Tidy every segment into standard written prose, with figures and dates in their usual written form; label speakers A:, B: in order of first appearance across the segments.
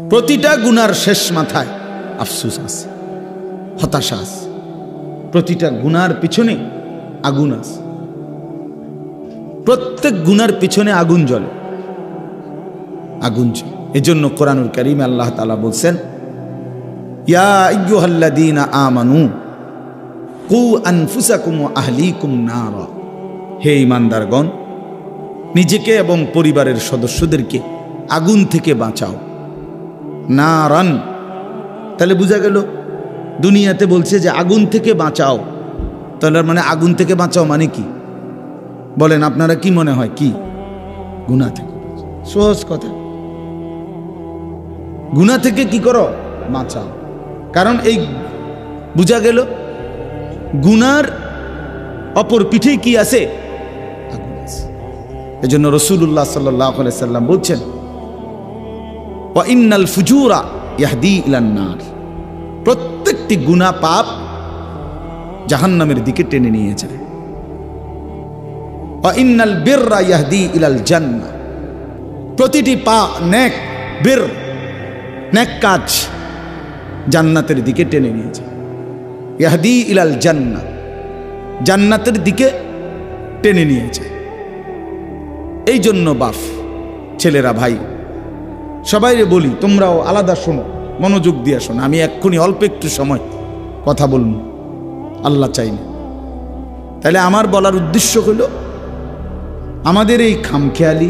A: প্রতিটা গুনার শেষ মাথায় আফসোস আছে, হতাশা আছে। প্রতিটা গুনার পিছনে আগুন আছে, প্রত্যেক গুনার পিছনে আগুন জ্বলে, আগুন জ্বলে। এজন্য কোরআনুল কারীমে আল্লাহ তাআলা বলছেন, ইয়া আইয়ুহাল্লাযীনা আমানু কু আনফুসাকুম ওয়া আহলিকুম নারা। হে ঈমানদারগণ, নিজেকে এবং পরিবারের সদস্যদেরকে আগুন থেকে বাঁচাও। নারান, তাহলে বোঝা গেল দুনিয়াতে বলছে যে আগুন থেকে বাঁচাও, তাহলে মানে আগুন থেকে বাঁচাও মানে কি বলেন আপনারা? কি মনে হয়? কি? গুনাহ থেকে। সহজ কথা, গুনাহ থেকে কি করো? বাঁচাও। কারণ এই বোঝা গেল গুনার অপর পিঠে কি আছে? আগুন আছে। এজন্য রাসূলুল্লাহ সাল্লাল্লাহু আলাইহি সাল্লাম বলছেন, ওয়া ইন্নাল ফুজুরা ইয়াহদি ইলান নার। প্রত্যেকটি গুনাহ পাপ জাহান্নামের দিকে টেনে নিয়ে যায়। ওয়া ইন্নাল বিররা ইয়াহদি ইলাল জান্নাহ। প্রতিটি নেক বির, নেক কাজ জান্নাতের দিকে টেনে নিয়ে যায়। ইয়াহদি ইলাল জান্নাহ, জান্নাতের দিকে টেনে নিয়ে যায়। এই জন্য বাপ, ছেলেরা, ভাই সবাইরে বলি, তোমরাও আলাদা শোনো, মনোযোগ দিয়ে শোনো। আমি এক্ষুনি অল্প একটু সময় কথা বলবো, আল্লাহ চাইলে। তাহলে আমার বলার উদ্দেশ্য হলো, আমাদের এই খামখেয়ালি,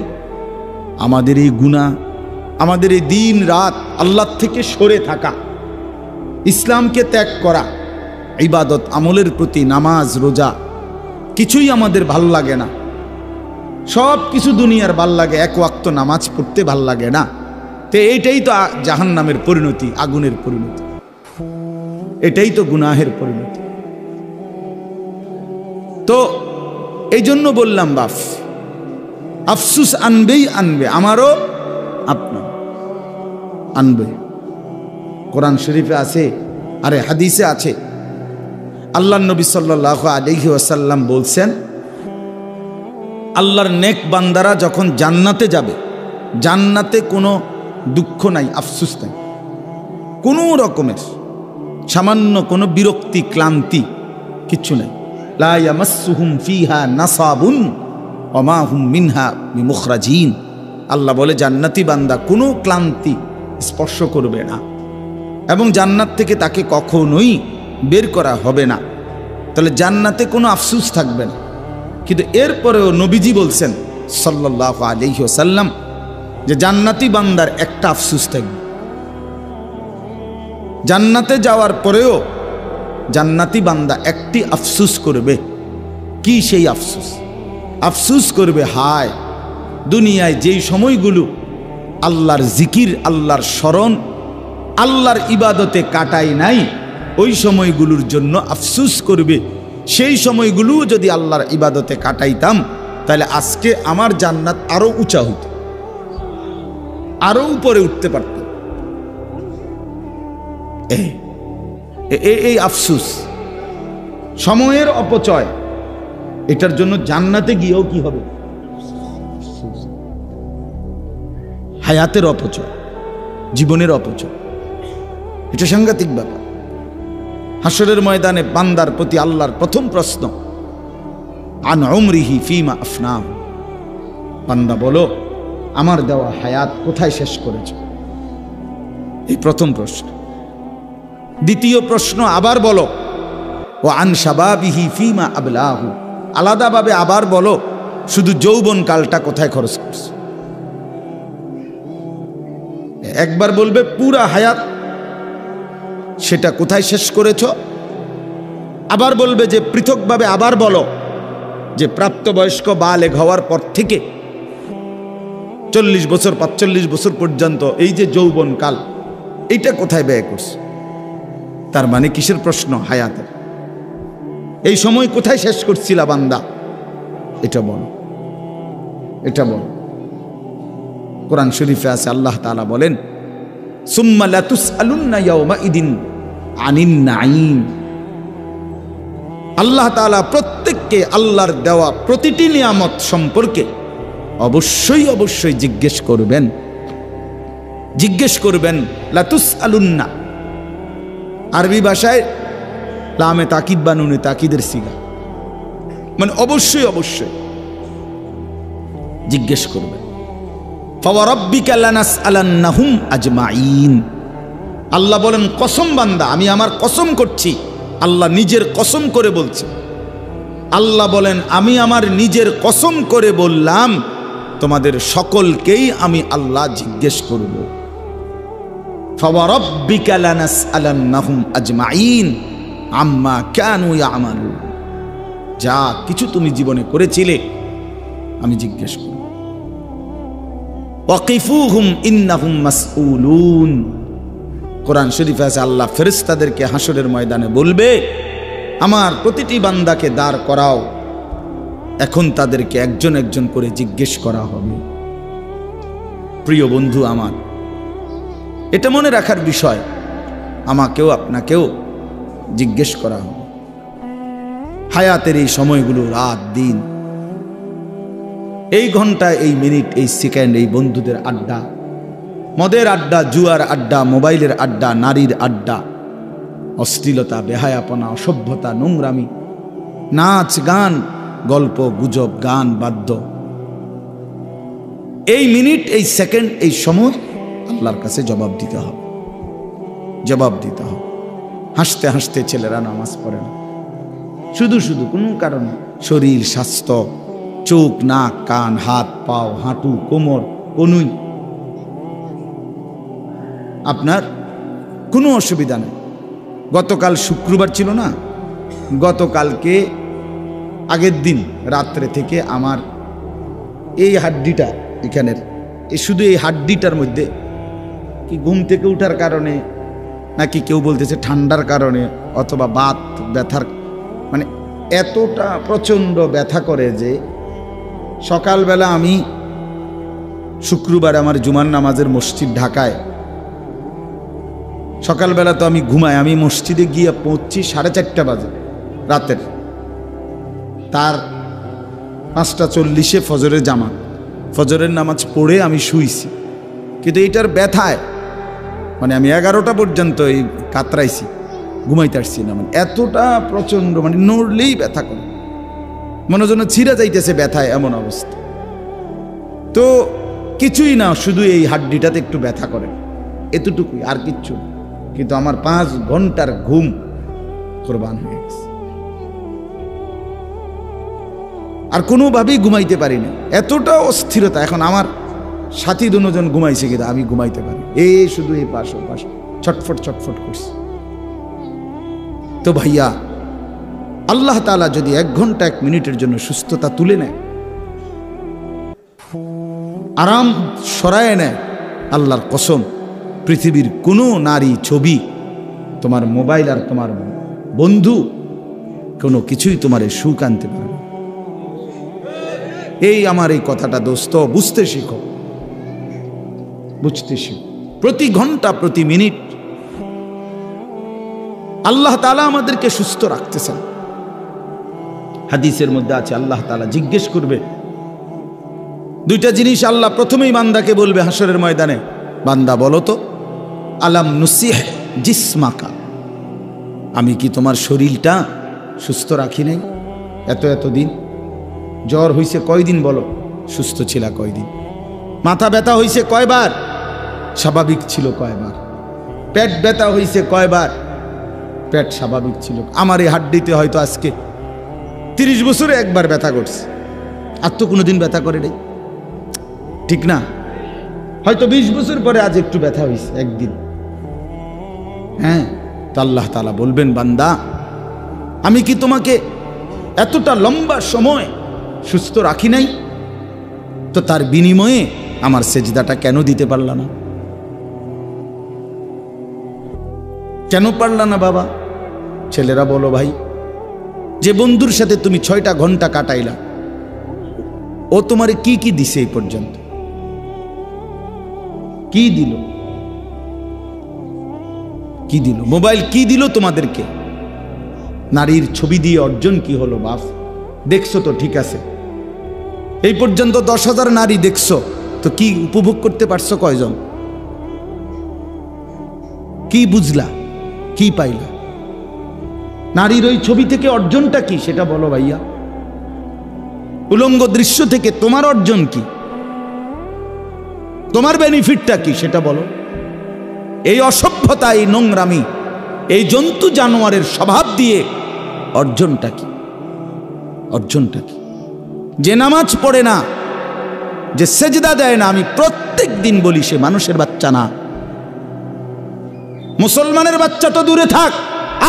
A: আমাদের এই গুনাহ, আমাদের এই দিন রাত আল্লাহ থেকে সরে থাকা, ইসলামকে ত্যাগ করা, ইবাদত আমলের প্রতি, নামাজ রোজা কিছুই আমাদের ভাল লাগে না। সব কিছু দুনিয়ার ভাল লাগে, এক ওয়াক্ত নামাজ পড়তে ভাল লাগে না। তো এইটাই তো জাহান্নামের পরিণতি, আগুনের পরিণতি, এটাই তো গুনাহের পরিণতি। তো এই জন্য বললাম বাপ, আফসুস আনবেই আনবে, আমারও আপনার আনবে। কোরআন শরীফে আছে, আরে হাদিসে আছে, আল্লাহর নবী সাল্লাল্লাহু আলাইহি ওয়াসাল্লাম বলছেন, আল্লাহর নেক বান্দারা যখন জান্নাতে যাবে, জান্নাতে কোনো দুঃখ নাই, আফসুস নাই, কোনো রকমের সামান্য কোনো বিরক্তি, ক্লান্তি কিচ্ছু নাই। লা ইয়ামাসসুহুম ফিহা নাসাবুন ওয়া মা হুম মিনহা বিমুখরাজিন। আল্লাহ বলে জান্নাতি বান্দা কোনো ক্লান্তি স্পর্শ করবে না এবং জান্নাত থেকে তাকে কখনোই বের করা হবে না। তাহলে জান্নাতে কোনো আফসুস থাকবে না। কিন্তু এরপরেও নবীজি বলছেন সাল্লাল্লাহু আলাইহি ওয়াসাল্লাম যে জান্নাতি বান্দার একটা আফসুস থাকবে। জান্নাতে যাওয়ার পরেও জান্নাতি বান্দা একটি আফসুস করবে। কি সেই আফসুস? আফসুস করবে, হায় দুনিয়ায় যেই সময়গুলো আল্লাহর জিকির, আল্লাহর স্মরণ, আল্লাহর ইবাদতে কাটাই নাই, ওই সময়গুলোর জন্য আফসুস করবে। সেই সময়গুলো যদি আল্লাহর ইবাদতে কাটাইতাম, তাহলে আজকে আমার জান্নাত আরো উঁচা হতো, আরো উপরে উঠতে পারত। এই আফসুস, সময়ের অপচয়, এটার জন্য জান্নাতে গিয়েও কি হবে? হায়াতের অপচয়, জীবনের অপচয়। এটা সাংঘাতিক ব্যাপার। হাসরের ময়দানে বান্দার প্রতি আল্লাহর প্রথম প্রশ্ন, আন উমরিহি ফিমা আফনাহু। বান্দা বলো, আমার দেওয়া হায়াত কোথায় শেষ করেছ? এই প্রথম প্রশ্ন। দ্বিতীয় প্রশ্ন আবার বলো, ও আন শাবাবিহি ফিমা আবলাহু। আলাদাভাবে আবার বলো, শুধু যৌবন কালটা কোথায় খরচ করছো? একবার বলবে পুরা হায়াত, সেটা কোথায় শেষ করেছ? আবার বলবে যে পৃথকভাবে আবার বলো যে প্রাপ্তবয়স্ক বালেগ হওয়ার পর থেকে 40 বছর 45 বছর পর্যন্ত এই যে যৌবন কাল, এইটা কোথায় ব্যয় করছো? তার মানে কিসের প্রশ্ন? হায়াতের। এই সময় কোথায় শেষ করছিলা বান্দা? এটা বলো, এটা বলো। কোরআন শরীফে আছে, আল্লাহ তাআলা বলেন, সুম্মা লাতুসআলুন্না ইয়াওমাইদিন আনিন নাঈম। আল্লাহ তাআলা প্রত্যেককে আল্লাহর দেওয়া প্রতিটি নিয়ামত সম্পর্কে অবশ্যই অবশ্যই জিজ্ঞেস করবেন। জিজ্ঞেস করবেন, লাতুস আলুন্না, আরবি ভাষায় লামে তাকিদ বা নুনে তাকিদের সিগা, মানে অবশ্যই অবশ্যই জিজ্ঞেস করবেন। ফাওয়ারাব্বিকা লানাসআলান্নাহুম আজমাইন, আল্লাহ বলেন কসম বান্দা, আমি আমার কসম করছি, আল্লাহ নিজের কসম করে বলছে, আল্লাহ বলেন আমি আমার নিজের কসম করে বললাম তোমাদের সকলকেই আমি আল্লাহ জিজ্ঞেস করব। ফাওয়ারাব্বিকা লানাসআলান্নাহুম আজমাইন আম্মা কানু ইয়ামালুন, যা কিছু তুমি জীবনে করেছিলে আমি জিজ্ঞেস করব। ওয়াকিফুহুম ইন্নাহুম মাসউলুন, কোরআন শরীফে আছে আল্লাহ ফেরেশতাদেরকে হাসরের ময়দানে বলবে আমার প্রতিটি বান্দাকে দাঁড় করাও, এখন তাদেরকে একজন একজন করে জিজ্ঞেস করা হবে। প্রিয় বন্ধু আমার, এটা মনে রাখার বিষয়, আমাকেও আপনাকেও জিজ্ঞেস করা হবে। হায়াতের এই সময়গুলো, রাত দিন, এই ঘন্টা, এই মিনিট, এই সেকেন্ড, এই বন্ধুদের আড্ডা, মদের আড্ডা, জুয়ার আড্ডা, মোবাইলের আড্ডা, নারীর আড্ডা, অশ্লীলতা, বেহায়াপনা, অসভ্যতা, নোংরামি, নাচ গান, গল্প গুজব, গান বাদ্য, এই মিনিট, এই সেকেন্ড, এই সময় আল্লাহর কাছে জবাব দিতে হবে, জবাব দিতে হবে। হাসতে হাসতে ছেলেরা নামাজ পড়ে না, শুধু শুধু কোনো কারণে শরীর, স্বাস্থ্য, চোখ, নাক, কান, হাত, পাও, হাঁটু, কোমর, কনুই, আপনার কোনো অসুবিধা নেই। গতকাল শুক্রবার ছিল না, গতকালকে আগের দিন রাত্রে থেকে আমার এই হাড্ডিটা এখানের, শুধু এই হাড্ডিটার মধ্যে কি ঘুম থেকে উঠার কারণে নাকি কেউ বলতেছে ঠান্ডার কারণে অথবা বাত ব্যথার, মানে এতটা প্রচণ্ড ব্যথা করে যে সকালবেলা আমি শুক্রবার আমার জুমার নামাজের মসজিদ ঢাকায়, সকালবেলা তো আমি ঘুমাই, আমি মসজিদে গিয়ে পৌঁছছি 4:30 বাজে রাতের, তার 5:40 ফজরের জামাত, ফজরের নামাজ পড়ে আমি শুইছি, কিন্তু এইটার ব্যথায় মানে আমি 11টা পর্যন্ত এই কাতরাইছি, ঘুমাইতে আসছি না, মানে এতটা প্রচণ্ড, মানে নড়লেই ব্যথা করে, মনে যেন ছিঁড়ে যাইতেছে ব্যথায়, এমন অবস্থা। তো কিছুই না, শুধু এই হাড্ডিটাতে একটু ব্যথা করে, এতটুকুই, আর কিচ্ছু। কিন্তু আমার 5 ঘন্টার ঘুম কোরবান হয়ে গেছে, আর কোনোভাবেই ঘুমাইতে পারি না, এতটা অস্থিরতা। এখন আমার সাথী দুজন ঘুমাইছে, কিন্তু আমি ঘুমাইতে পারি, এই শুধু এই পাশ ও পাশ ছটফট ছটফট করছে। তো ভাইয়া, আল্লাহ তাআলা যদি 1 ঘন্টা 1 মিনিটের জন্য সুস্থতা তুলে নেয়, আরাম সরায় নেয়, আল্লাহর কসম পৃথিবীর কোনো নারী, ছবি, তোমার মোবাইল আর তোমার বন্ধু কোনো কিছুই তোমার সুখ আনতে পারবে। এই আমার এই কথাটা দোস্ত বুঝতে শিখো, বুঝতে শিখো। প্রতি ঘন্টা, প্রতি মিনিট আল্লাহ তাআলা আমাদেরকে সুস্থ রাখতেছেন। হাদিসের মধ্যে আছে আল্লাহ তাআলা জিজ্ঞেস করবে 2টা জিনিস, আল্লাহ প্রথমেই বান্দাকে বলবে হাসরের ময়দানে, বান্দা বলো তো, আলাম নুসিহ জিসমাকা, আমি কি তোমার শরীরটা সুস্থ রাখি নাই এতদিন? জ্বর হইছে কয়দিন বলো, সুস্থ ছিল কয়দিন? মাথা ব্যথা হইছে কয়বার, স্বাভাবিক ছিল কয়বার? পেট ব্যথা হইছে কয়বার, পেট স্বাভাবিক ছিল? আমার এই হাড্ডিতে হয়তো আজকে 30 বছরে একবার ব্যথা করছে, আর তো কোনোদিন ব্যথা করে নাই, ঠিক না? হয়তো 20 বছর পরে আজ একটু ব্যথা হয়েছে একদিন। হ্যাঁ, তো আল্লাহ তাআলা বলবেন, বান্দা আমি কি তোমাকে এতটা লম্বা সময় সুস্থ রাখি নাই? তো তার বিনিময়ে আমার সেজদাটা কেন দিতে পারলা না? কেন পারলা না বাবা? ছেলেরা বলো ভাই, যে বন্ধুর সাথে তুমি 6টা ঘন্টা কাটাইলা, ও তোমারে কি কি দিছে এই পর্যন্ত? কি দিল? কি দিল? মোবাইল কি দিল তোমাদেরকে? নারীর ছবি দিয়ে অর্জন কি হলো বাপ? দেখছো তো, ঠিক আছে, এই পর্যন্ত 10,000 নারী দেখছো, তো কি উপভোগ করতে পারছো কয়জন? কি বুঝলা, কি পাইলা? নারীর ওই ছবি থেকে অর্জনটা কি সেটা বলো ভাইয়া। উলঙ্গ দৃশ্য থেকে তোমার অর্জন কি, তোমার বেনিফিটটা কি সেটা বলো। এই অসভ্যতা, এই নোংরামি, এই জন্তু জানোয়ারের স্বভাব দিয়ে অর্জনটা কি? অর্জনটা কি? যে নামাজ পড়ে না, যে সেজদা দেয় না, আমি প্রত্যেক দিন বলি সে মানুষের বাচ্চা না। মুসলমানের বাচ্চা তো দূরে থাক,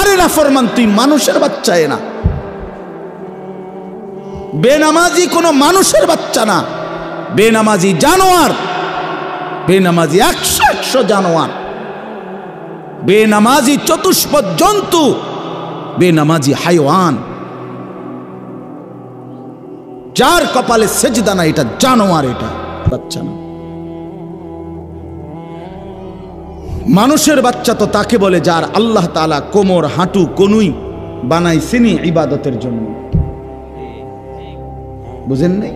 A: আরে নাফরমান তুই মানুষের বাচ্চা না। বেনামাজি কোনো মানুষের বাচ্চা না, বেনামাজি জানোয়ার, বেনামাজি 100 জানোয়ার, বেনামাজি চতুষ্পদ জন্তু, বেনামাজি হাইওয়ান। যার কপালে সেজদা না এটা জানোয়ার, এটা বাচ্চা না। মানুষের বাচ্চা তো তাকে বলে যার আল্লাহ তাআলা কোমর, হাঁটু, কনুই বানাইছেনি ইবাদতের জন্য। বুঝেন নাই?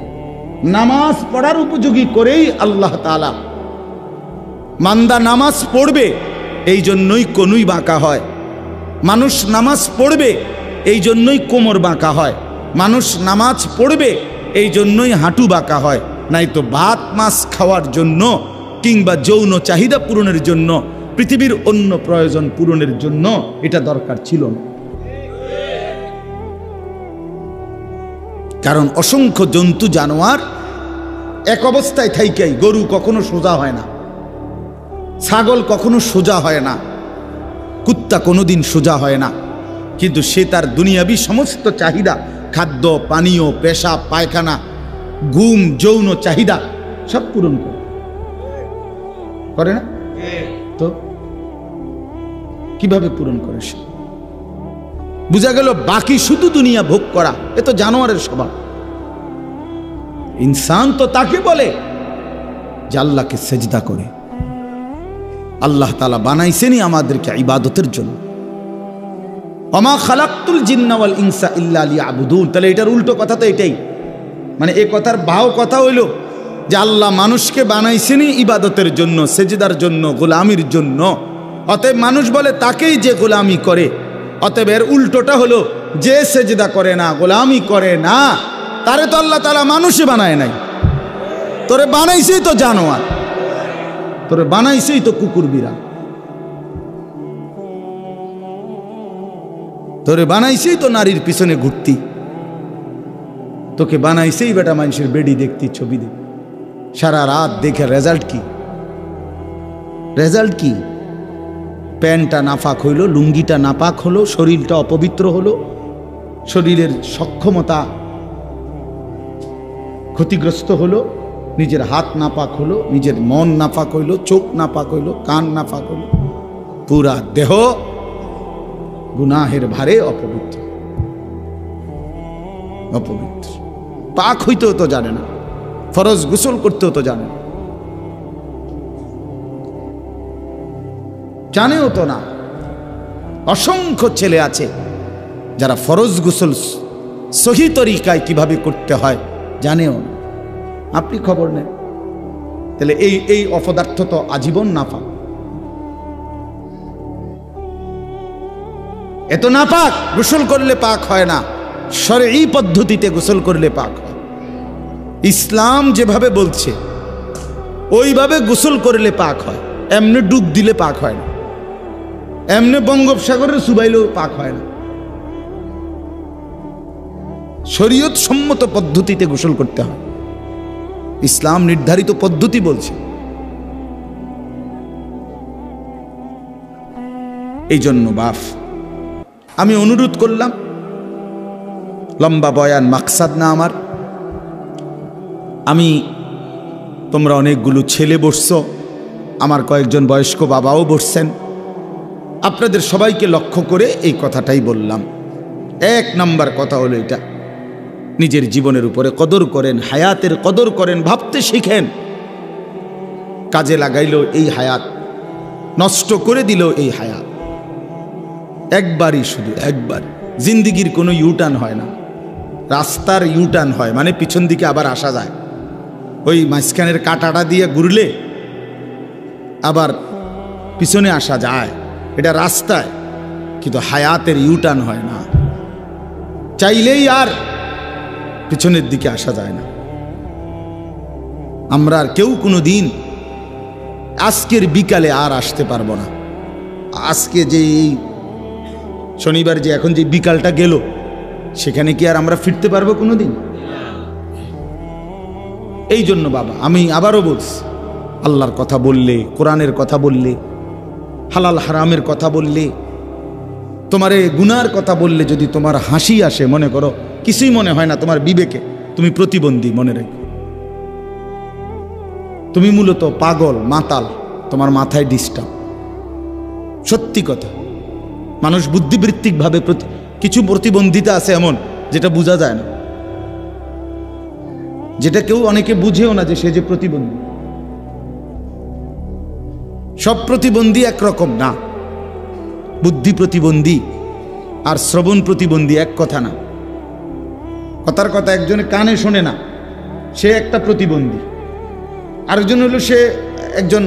A: নামাজ পড়ার উপযোগী করেই আল্লাহ তাআলা, মান্দা নামাজ পড়বে এই জন্যই কনুই বাঁকা হয়, মানুষ নামাজ পড়বে এই জন্যই কোমর বাঁকা হয়, মানুষ নামাজ পড়বে এই জন্যই হাঁটু বাঁকা হয়। নাই তো ভাত মাছ খাওয়ার জন্য কিংবা যৌন চাহিদা পূরণের জন্য, পৃথিবীর অন্য প্রয়োজন পূরণের জন্য এটা দরকার ছিল না। কারণ অসংখ্য জন্তু জানোয়ার এক অবস্থায় থাইকাই, গরু কখনো সোজা হয় না, ছাগল কখনো সোজা হয় না, কুত্তা কোনোদিন সোজা হয় না, কিন্তু সে তার দুনিয়াবি সমস্ত চাহিদা, খাদ্য, পানীয়, পেশাব, পায়খানা, ঘুম, যৌন চাহিদা সব পূরণ করে না? তো কিভাবে পূরণ করে সে? বুঝা গেল বাকি শুধু দুনিয়া ভোগ করা, এ তো জানোয়ারের স্বভাব। ইনসান তো তাকে বলে যে আল্লাহকে সেজদা করে। আল্লাহ তাআলা বানাইছেনই আমাদেরকে ইবাদতের জন্য। ওমা খালাকতুল জিন্না ওয়াল ইনসা ইল্লা লিয়াবুদুন। তাহলে এটার উল্টো কথা তো এটাই, মানে এই কথার বাও কথা হইল যে আল্লাহ মানুষকে বানাইছেনই ইবাদতের জন্য, সেজদার জন্য, গোলামির জন্য। অতএব মানুষ বলে তাকেই যে গোলামি করে। অতএব এর উল্টোটা হলো যে সেজদা করে না, গোলামি করে না, তারে তো আল্লাহ তাআলা মানুষে বানায় নাই। তোরে বানাইছেই তো জানোয়ার, তোরে বানাইছেই তো কুকুর বিড়াল, তোরে বানাইছেই তো নারীর পিছনে ঘুরতি, তোকে বানাইছেই বেটা মানুষের বেডি দেখতি, ছবি দেখ, সারা রাত দেখে রেজাল্ট কি? রেজাল্ট কি? প্যান্টটা নাপাক হইল, লুঙ্গিটা নাপাক হলো, শরীরটা অপবিত্র হলো, শরীরের সক্ষমতা ক্ষতিগ্রস্ত হলো, নিজের হাত নাপাক হলো, নিজের মন নাপাক হইল, চোখ নাপাক হইল, কান নাপাক হইল, পুরা দেহ গুনাহের ভারে অপবিত্র। অপবিত্র পাক হইতেও তো জানে না, ফরজ গোসল করতেও তো জানে না, জানেও তো না। অসংখ্য ছেলে আছে যারা ফরজ গোসল সহি তরিকায় কিভাবে করতে হয় জানেও না, আপনি খবর নেন। তাহলে এই অপদার্থ তো আজীবন নাপাক। এত নাপাক, গোসল করলে পাক হয় না, শরঈ পদ্ধতিতে গোসল করলে পাক হয়। ইসলাম যেভাবে বলছে ওইভাবে গোসল করলে পাক হয়। এমনি ডুব দিলে পাক হয় না, এমনি বঙ্গোপসাগরের সুবাইলেও পাক হয় না। শরীয়ত সম্মত পদ্ধতিতে গোসল করতে হয়, ইসলাম নির্ধারিত পদ্ধতি বলছে। এই জন্য বাপ আমি অনুরোধ করলাম, লম্বা বয়ান মাকসাদ না আমার, আমি তোমরা অনেকগুলো ছেলে বসছ, আমার কয়েকজন বয়স্ক বাবাও বসছেন, আপনাদের সবাইকে লক্ষ্য করে এই কথাটাই বললাম। এক নাম্বার কথা হলো এটা, নিজের জীবনের উপরে কদর করেন, হায়াতের কদর করেন, ভাবতে শিখেন। কাজে লাগাইল এই হায়াত, নষ্ট করে দিল এই হায়াত। একবারই, শুধু একবার। জিন্দিগির কোনো ইউটার্ন হয় না, রাস্তার ইউটার্ন হয়, মানে পিছন দিকে আবার আসা যায়। ওই মাঝখানের কাঁটাটা দিয়ে ঘুরলে আবার পিছনে আসা যায়, এটা রাস্তায়, কিন্তু হায়াতের ইউটার্ন হয় না। চাইলেই আর পিছনের দিকে আসা যায় না। আমরা আর কেউ কোনো দিন আজকের বিকালে আর আসতে পারবো না। আজকে যে এই শনিবার যে এখন যে বিকালটা গেল, সেখানে কি আর আমরা ফিরতে পারবো কোনো দিন? এই জন্য বাবা আমি আবারও বলছি, আল্লাহর কথা বললে, কোরআনের কথা বললে, হালাল হারামের কথা বললে, তোমার গুনার কথা বললে যদি তোমার হাসি আসে, মনে করো কিছুই মনে হয় না তোমার বিবেকে, তুমি প্রতিবন্ধী মনে রেখো। তুমি মূলত পাগল, মাতাল, তোমার মাথায় ডিস্টার্ব। সত্যি কথা, মানুষ বুদ্ধিবৃত্তিকভাবে কিছু প্রতিবন্ধিতা আছে এমন যেটা বোঝা যায় না, যেটা কেউ অনেকে বুঝেও না যে সে যে প্রতিবন্ধী। সব প্রতিবন্ধী একরকম না। বুদ্ধি প্রতিবন্ধী আর শ্রবণ প্রতিবন্ধী এক কথা না। কথার কথা, একজনে কানে শোনে না, সে একটা প্রতিবন্ধী। আরেকজন হলো সে একজন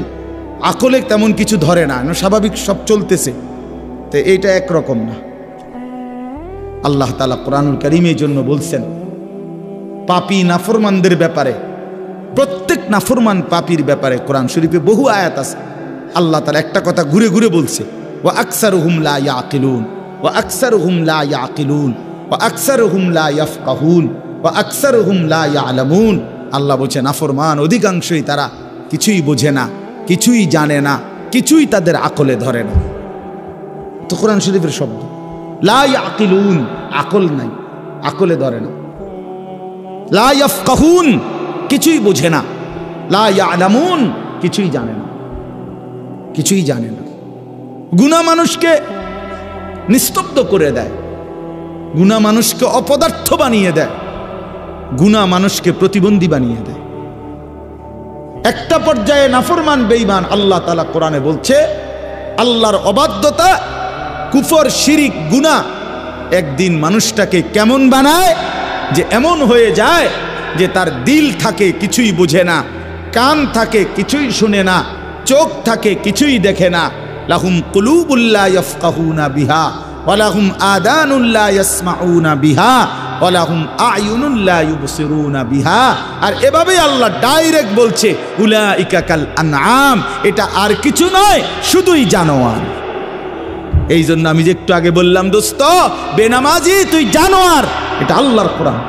A: আকলে তেমন কিছু ধরে না, স্বাভাবিক সব চলতেছে, তো এইটা একরকম না। আল্লাহ তাআলা কোরআনুল কারীম এই জন্য বলছেন, পাপী নাফরমানদের ব্যাপারে, প্রত্যেক নাফরমান পাপীর ব্যাপারে কোরআন শরীফে বহু আয়াত আছে। আল্লাহ তাআলা একটা কথা ঘুরে ঘুরে বলছে, ওয়া আকসারুহুম লা ইয়াকিলুন, ওয়া আকসারুহুম লা ইয়াকিলুন, ওয়া আকসারুহুম লা ইয়াফকাহুন, ওয়া আকসারুহুম লা ইয়ালামুন। আল্লাহ বলছেন নাফরমান অধিকাংশই তারা কিছুই বোঝে না, কিছুই জানে না, কিছুই তাদের আকলে ধরে না। তো কোরআন শরীফের শব্দ লা ইয়াকিলুন, আকল নাই, আকলে ধরে না। লা ইয়াফকাহুন, কিছুই বোঝে না। লা ইয়ালামুন, কিছুই জানে না, কিছুই জানে না। গুনাহ মানুষকে নিস্তব্ধ করে দেয়, গুনাহ মানুষকে অপদার্থ বানিয়ে দেয়, গুনাহ মানুষকে প্রতিবন্ধী বানিয়ে দেয়। একটা পর্যায়ে নাফরমান বেঈমান আল্লাহ তাআলা কোরআনে বলছে, আল্লাহর অবাধ্যতা, কুফর, শিরিক, গুনাহ একদিন মানুষটাকে কেমন বানায় যে এমন হয়ে যায় যে তার দিল থাকে কিছুই বোঝে না, কান থাকে কিছুই শুনে না, চোখ থাকে কিছুই দেখে না। লাহুম কুলুবুল লা ইয়াফকাহুনা বিহা ওয়া লাহুম আযানুল লা ইয়াসমাউনা বিহা ওয়া লাহুম আ'য়ুনুল লা ইউবসিরুনা বিহা। আর এভাবে আল্লাহ ডাইরেক্ট বলছে, উলাইকা কাল আনআম, এটা আর কিছু নয়, শুধুই জানোয়ার। এই জন্য আমি যে একটু আগে বললাম, দোস্ত বেনামাজি তুই জানোয়ার, এটা আল্লাহর কোরআন।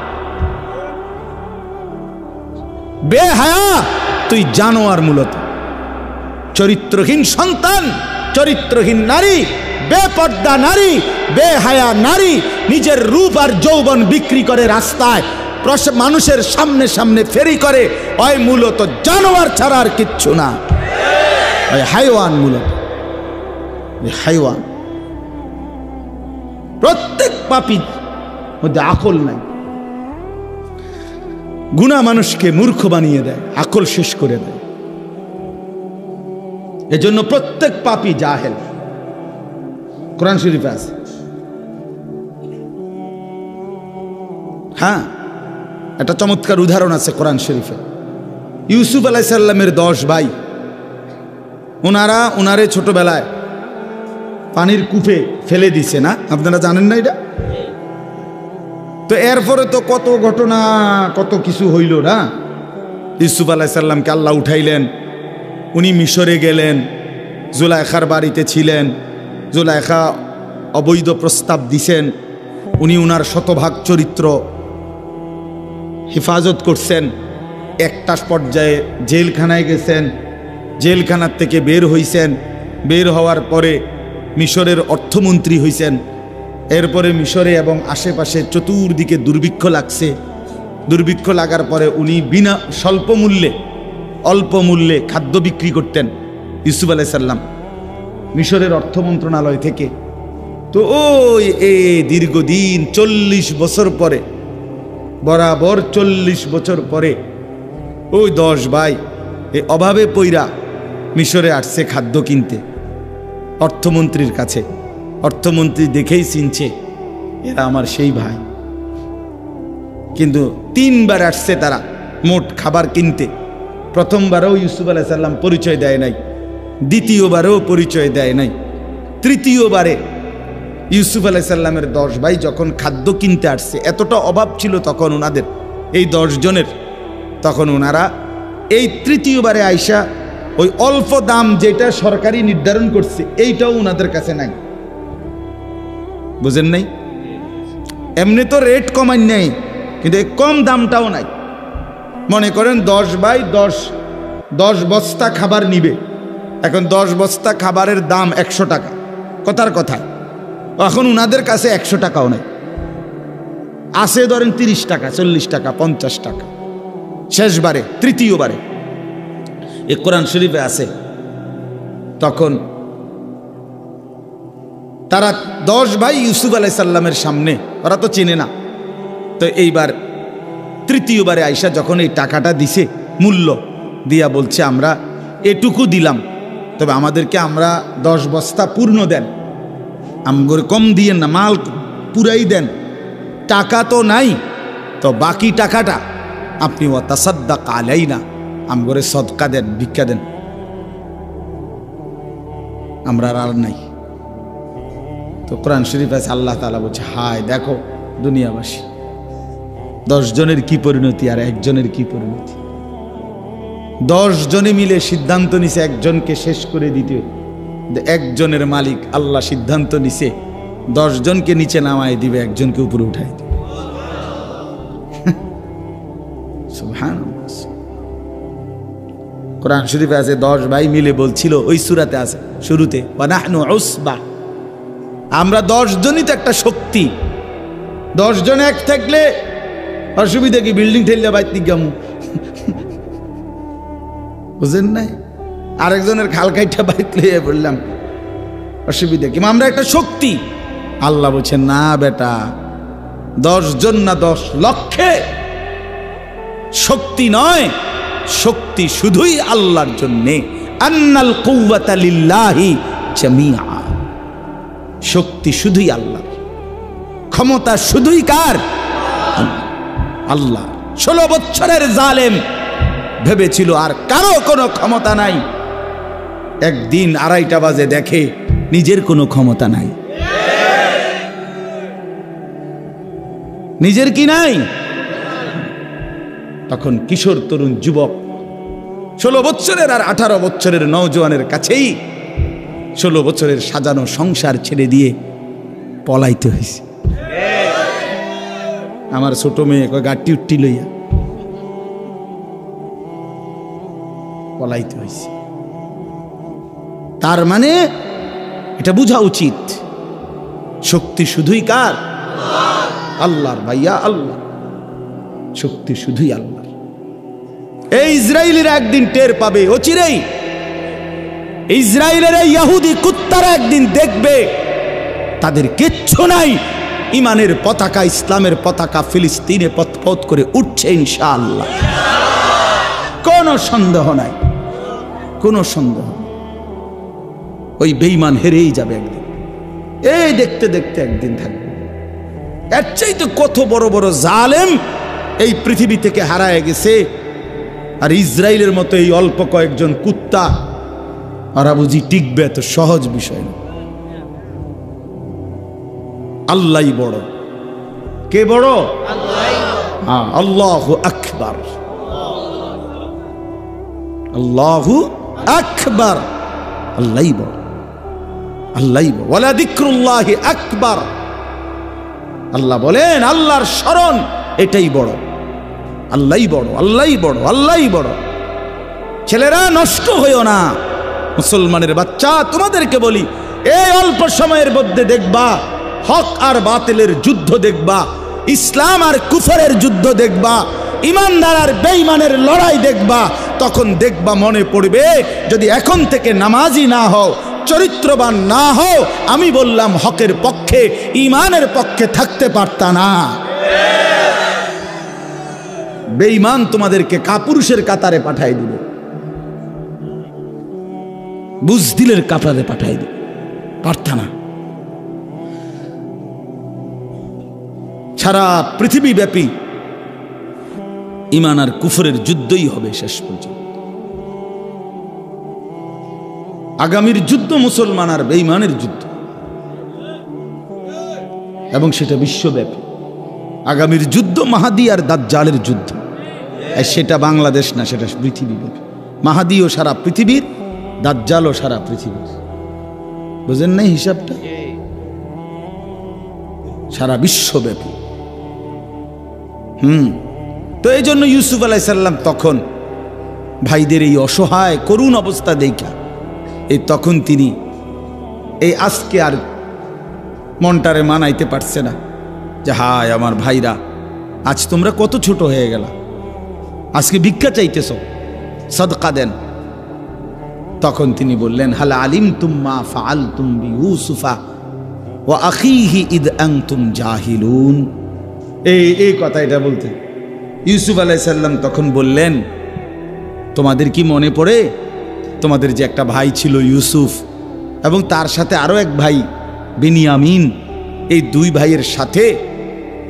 A: বেহায়া তুই জানোয়ার, মূলত চরিত্রহীন সন্তান, চরিত্রহীন নারী, বেপর্দা নারী, বেহায়া নারী, নিজের রূপ আর যৌবন বিক্রি করে রাস্তায় মানুষের সামনে সামনে ফেরি করে, ওই মূলত জানোয়ার ছাড়া আর কিচ্ছু না, ওই হাইওয়ান, মূলত হাইওয়ান। প্রত্যেক পাপীর মধ্যে আকল নাই। গুনাহ মানুষকে মূর্খ বানিয়ে দেয়, আকল শেষ করে দেয়। এজন্য প্রত্যেক পাপী জাহেল, কোরআন শরীফে আছে। হ্যাঁ, একটা চমৎকার উদাহরণ আছে কোরআন শরীফে। ইউসুফ আলাইহিস সালামের 10 ভাই, ওনারে ছোটবেলায় পানির কূপে ফেলে দিছে না, আপনারা জানেন না এটা? তো এরপরে তো কত ঘটনা, কত কিছু হইল না। ইউসুফ আলাইহিস সালামকে আল্লাহ উঠাইলেন, উনি মিশরে গেলেন, জুলাইখার বাড়িতে ছিলেন, জুলাইখা অবৈধ প্রস্তাব দিছেন, উনি উনার শতভাগ চরিত্র হেফাজত করছেন। একটা পর্যায়ে জেলখানায় গেছেন, জেলখানার থেকে বের হইছেন, বের হওয়ার পরে মিশরের অর্থমন্ত্রী হইছেন। এরপরে মিশরে এবং আশেপাশে চতুর্দিকে দুর্ভিক্ষ লাগছে। দুর্ভিক্ষ লাগার পরে উনি বিনা অল্প মূল্যে খাদ্য বিক্রি করতেন ইউসুফ আলাইহিস সালাম মিশরের অর্থ মন্ত্রণালয় থেকে। তো ওই দীর্ঘদিন 40 বছর পরে, বরাবর 40 বছর পরে ওই 10 ভাই এই অভাবে পইরা মিশরে আসছে খাদ্য কিনতে অর্থমন্ত্রীর কাছে। অর্থমন্ত্রী দেখেই চিনছে এরা আমার সেই ভাই, কিন্তু 3 বার আসছে তারা মোট খাবার কিনতে। প্রথমবারও ইউসুফ আলাইহিস সালাম পরিচয় দেয় নাই, দ্বিতীয়বারও পরিচয় দেয় নাই, তৃতীয়বারে ইউসুফ আলাইহিস সালামের 10 ভাই যখন খাদ্য কিনতে আসছে, এতটা অভাব ছিল তখন ওনাদের এই 10 জনের, তখন ওনারা এই তৃতীয়বারে আইসা ওই অল্প দাম যেটা সরকারি নির্ধারণ করছে এইটাও ওনাদের কাছে নাই। বুঝেন নাই? এমনি তো রেট কমাই নাই, কিন্তু এই কম দামটাও নাই। মনে করেন 10 ভাই 10 বস্তা খাবার নিবে, এখন 10 বস্তা খাবারের দাম 100 টাকা, কথার কথা। এখন উনাদের কাছে 100 টাকাও নাই, আছে ধরেন 30 টাকা, 40 টাকা, 50 টাকা। শেষবারে তৃতীয়বারে এই কোরআন শরীফে আছে, তখন তারা 10 ভাই ইউসুফ আলাইহিস সালামের সামনে, ওরা তো চেনে না, তো এইবার তৃতীয়বারে আইসা যখন এই টাকাটা দিছে, মূল্য দিয়া বলছে আমরা এটুকু দিলাম, তবে আমাদেরকে আমরা 10 বস্তা পূর্ণ দেন, আমগরে কম দিয়েন না, মাল পুরাই দেন। টাকা তো নাই, তো বাকি টাকাটা আপনি ওয়াতাসাদ্দাক আলাইনা, আমগরে সদকা দেন, ভিক্ষা দেন, আমরা আর নাই। তো কোরআন শরীফ আছে, আল্লাহ তাআলা বলছে হায় দেখো দুনিয়াবাসী, 10 জনের কি পরিণতি আর একজনের কি পরিণতি। 10 জনে মিলে সিদ্ধান্ত নিছে একজনকে শেষ করে দিতে, একজনের মালিক আল্লাহ সিদ্ধান্ত নিছে 10 জনকে নিচে নামায় দিবে, একজনকে উপরে উঠাই দিবে। সুবহানাল্লাহ। কোরআন শরীফে আছে 10 ভাই মিলে বলছিল, ওই সূরাতে আছে শুরুতে, ওয়া নাহনু উসবা, আমরা 10 জনই তো একটা শক্তি, 10 জন এক থাকলে অসুবিধা কি, বিল্ডিং ঠেললে বাইতে গামু, বুঝেন নাই? আরেকজনের খাল কাইটা বাইতে বললাম, অসুবিধা কি, আমরা একটা শক্তি। আল্লাহ বলছেন না বেটা, 10 জন না 10 লক্ষে শক্তি নয়, শক্তি শুধুই আল্লাহর জন্যে। আন্নাল কুওয়াতা লিল্লাহি জামিআ, শক্তি শুধুই আল্লাহ, ক্ষমতা শুধুই কার? আল্লাহ। 16 বছরের জালেম ভেবেছিল আর কারো কোনো ক্ষমতা নাই, একদিন 2:30 বাজে দেখে নিজের কোনো ক্ষমতা নাই। নিজের কি নাই? তখন কিশোর তরুণ যুবক 16 বছরের আর 18 বছরের নওজোয়ানের কাছেই 16 বছরের সাজানো সংসার ছেড়ে দিয়ে পলাইতে হয়েছে। আমার ছোট মেয়ে গাটি উঠি লইয়া পলাইতে হয়েছে। তার মানে এটা বোঝা উচিত, শক্তি শুধুই কার? আল্লাহর। ভাইয়া আল্লাহ, শক্তি শুধুই আল্লাহ। এই ইসরায়েলিরা একদিন টের পাবে, অচিরেই ইসরায়েলের এই ইহুদি কুত্তারা একদিন দেখবে তাদের কিচ্ছু নাই, ইমানের পতাকা, ইসলামের পতাকা ফিলিস্তিনে পথ করে উঠছে ইনশাআল্লাহ, কোনো সন্দেহ নাই, কোনো সন্দেহ। ওই বেঈমান হেরেই যাবে একদিন, এই দেখতে দেখতে একদিন থাকবে। এর চাইতে কত বড় বড় জালেম এই পৃথিবী থেকে হারায় গেছে, আর ইসরায়েলের মতো এই অল্প কয়েকজন কুত্তা ওরা বুঝি টিকবে? এত সহজ বিষয় না। আল্লাহই বড়। কে বড়? হ্যাঁ, আল্লাহু আকবার, আল্লাহু আকবার, আল্লাহই বড়, আল্লাহই বড়। ওয়ালা যিকরুল্লাহি আকবার, আল্লাহ বলেন আল্লাহর স্মরণ এটাই বড়, আল্লাহই বড়, আল্লাহই বড়, আল্লাহই বড়। ছেলেরা নষ্ট হইও না, মুসলমানের বাচ্চা, তোমাদেরকে বলি, এই অল্প সময়ের মধ্যে দেখবা হক আর বাতিলের যুদ্ধ দেখবা, ইসলাম আর কুফরের যুদ্ধ দেখবা, ইমানদার আর বেঈমানের লড়াই দেখবা। তখন দেখবা মনে পড়বে, যদি এখন থেকে নামাজি না হও, চরিত্রবান না হও, আমি বললাম হকের পক্ষে, ইমানের পক্ষে থাকতে পারতা না। বেঈমান তোমাদেরকে কাপুরুষের কাতারে পাঠাই দিবে, বুজদিলের কাতারে পাঠাই দিবে, পারতা না। সারা পৃথিবী ব্যাপী ইমান আর কুফরের যুদ্ধই হবে শেষ পর্যন্ত। আগামীর যুদ্ধ মুসলমান আর বেঈমানের যুদ্ধ। এবং সেটা বিশ্বব্যাপী। আগামীর যুদ্ধ মাহাদি আর দাজ্জালের যুদ্ধ, সেটা বাংলাদেশ না, সেটা পৃথিবীব্যাপী। মাহাদিও সারা পৃথিবীর, দাজ্জালও সারা পৃথিবীর। বুঝেন নাই হিসাবটা? সারা বিশ্বব্যাপী। তো এই জন্য ইউসুফ আলাইহিস সালাম তখন ভাইদের এই অসহায় করুণ অবস্থা দেখা তখন তিনি আজকে আর মনটারে মানাইতে পারছে না যে হায় আমার ভাইরা, আজ তোমরা কত ছোট হয়ে গেলা, আজকে ভিক্ষা চাইতেছ, সদকা দেন। তখন তিনি বললেন, হাল আলিমতুম মা ফাআলতুম বিইউসুফা ওয়া আখিহি ইদ আনতুম জাহিলুন। এই কথা এটা বলতে ইউসুফ আলাইহিস সালাম তখন বললেন, তোমাদের কি মনে পড়ে তোমাদের যে একটা ভাই ছিল ইউসুফ, এবং তার সাথে আরো এক ভাই বিনিয়ামিন, এই দুই ভাইয়ের সাথে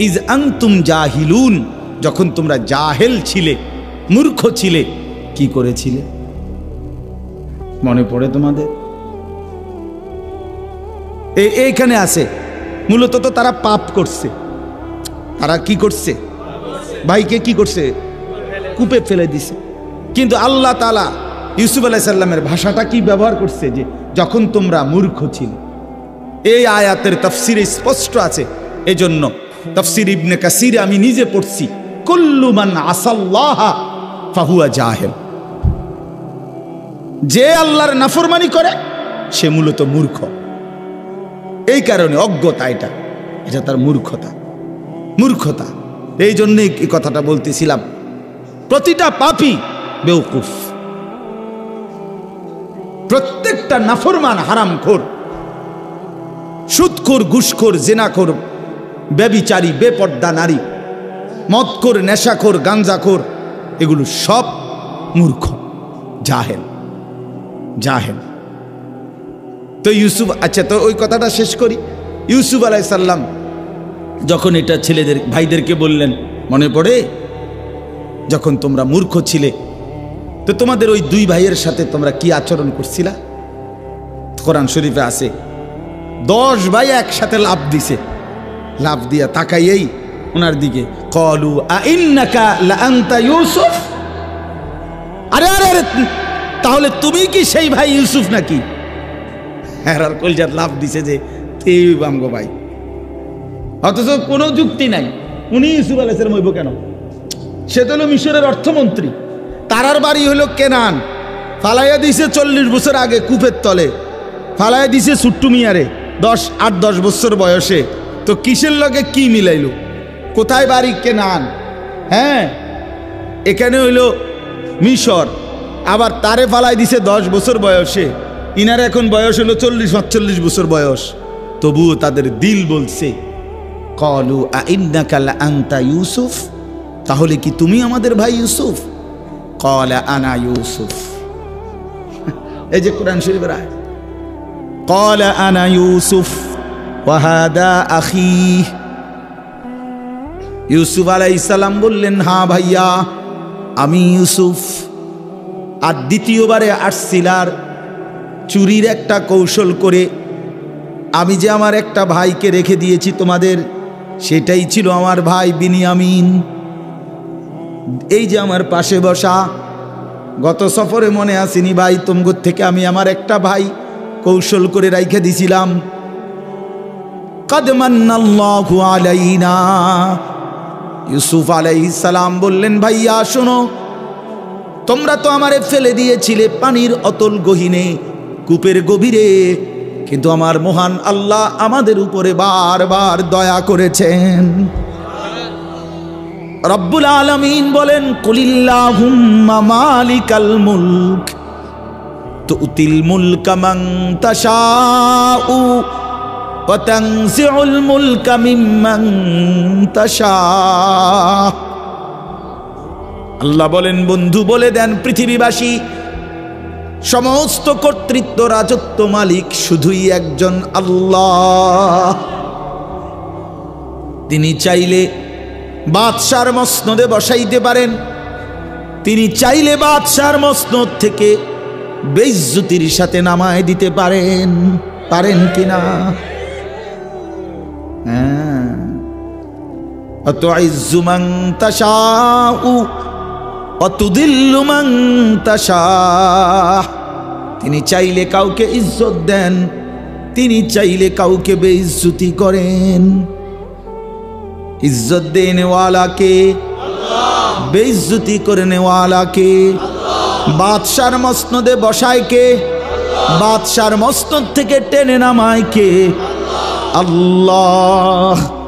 A: ইজ আনতুম জাহিলুন, যখন তোমরা জাহেল ছিলে, মূর্খ ছিলে, কি করেছিলে? মনে পড়ে তোমাদের? এইখানে আছে মূলত তো তারা পাপ করছে। তারা কি করছে? ভাইকে কি করছে? কূপে ফেলে দিছে। কিন্তু আল্লাহ তাআলা ইউসুফ আলাইহিস সালামের ভাষাটা কি ব্যবহার করছে, যে যখন তোমরা মূর্খ ছিলে। এই আয়াতের তাফসিরে স্পষ্ট আছে। এজন্য তাফসির ইবনে কাসির আমি নিজে পড়ছি, কুল্লু মান আসাল্লাহা ফাহুয়া জাহিল। যে আল্লাহর নাফরমানি করে সে মূলত মূর্খ। এই কারণে অজ্ঞতা, এটা তার মূর্খতা। এই জন্যই এই কথাটা বলতেছিলাম, প্রতিটা পাপী বেওকুফ, প্রত্যেকটা নাফরমান হারামখোর, সুদখোর, ঘুষখোর, জিনাখোর, ব্যভিচারী, বেপর্দা নারী, মদখোর, নেশাখোর, গাঞ্জাখোর, এগুলো সব মূর্খ, জাহেল। তো ইউসুফ, আচ্ছা, তো ওই কথাটা শেষ করি। ইউসুফ আলাইহিস সালাম যখন এটা ছেলেদের ভাইদেরকে বললেন, মনে পড়ে যখন তোমরা মূর্খ ছিলে, তো তোমাদের ওই দুই ভাইয়ের সাথে তোমরা কি আচরণ করছিলা? কোরআন শরীফে আছে 10 ভাই একসাথে লাফ দিছে, লাফ দিয়া তাকাইয়েই ওনার দিকে, ক্বালু আইন্নাকা লাআনতা ইউসুফ। আরে তাহলে তুমি কি সেই ভাই ইউসুফ নাকি? হেরার কলজাত লাফ দিছে যে এই বামগো ভাই, অথচ কোনো যুক্তি নাই। উনি ইউসুফ আলাইহিস সালাম হইব কেন? সে তো হলো মিশরের অর্থমন্ত্রী, তারার বাড়ি হলো কেনান, ফালাইয়া দিছে 40 বছর আগে কূপের তলে, ফালাইয়া দিছে ছুট্টু মিয়ারে 8-10 বছর বয়সে। তো কিসের লগে কি মিলাইল? কোথায় বাড়ি? কেনান। হ্যাঁ, এখানে হইলো মিশর, আবার তারে ফালাই দিছে 10 বছর বয়সে, ইনার এখন বয়স হলো 40-45 বছর বয়স। তবুও তাদের দিল বলছে, ক্বালু আইন্নাকা লাআনতা ইউসুফ, তাহলে কি তুমি আমাদের ভাই ইউসুফ? ক্বালা আনা ইউসুফ। এই যে কোরআন শরীফের আয়াত, ক্বালা আনা ইউসুফ ওয়া হাদা আখি। ইউসুফ আলাইহিস সালাম বললেন, হ্যাঁ ভাইয়া, আমি ইউসুফ। আর দ্বিতীয়বারে আসছিলার চুরির একটা কৌশল করে আমি যে আমার একটা ভাইকে রেখে দিয়েছি তোমাদের, সেটাই ছিল আমার ভাই বিনিয়ামিন। এই যে আমার পাশে বসা, গত সফরে মনে আসেনি ভাই, তোমার থেকে আমি আমার একটা ভাই কৌশল করে রাইখে দিছিলাম। কদ মান্নাল্লাহু আলাইনা। ইউসুফ আলাইহিস সালাম বললেন, ভাইয়া শোনো, তোমরা তো আমারে ফেলে দিয়েছিলে পানির অতল গহীনে, কূপের গভীরে, কিন্তু আমার মহান আল্লাহ আমাদের উপরে বারবার দয়া করেছেন। রব্বুল আলামিন বলেন, কুলিল্লাহুম্মা মালিকাল মুলক তুতিল মুলকা মান তাশাউ ওয়া তানজিউল মুলকা মিম্মান তাশা। আল্লাহ বলেন, বন্ধু বলে দেন পৃথিবীবাসী, সমস্ত কর্তৃত্ব, রাজত্ব মালিক শুধুই একজন আল্লাহ। তিনি চাইলে বাদশার মসনদে বসাইতে পারেন, তিনি চাইলে বাদশার মসনদ থেকে বেইজ্জতির সাথে নামায় দিতে পারেন কিনা? হ্যাঁ, তুইজ্জু মান তাশাউ ওয়া তুযিল্লু মান তাশা। তিনি চাইলে কাউকে ইজ্জত দেন, তিনি চাইলে কাউকে বেইজ্জতি করেন। ইজ্জত দেনে ওয়ালা কে? আল্লাহ। বেইজ্জতি করনে ওয়ালা কে? আল্লাহ। বাদশার মসনদে বসায় কে? আল্লাহ। বাদশার মসনদ থেকে টেনে নামায় কে? আল্লাহ।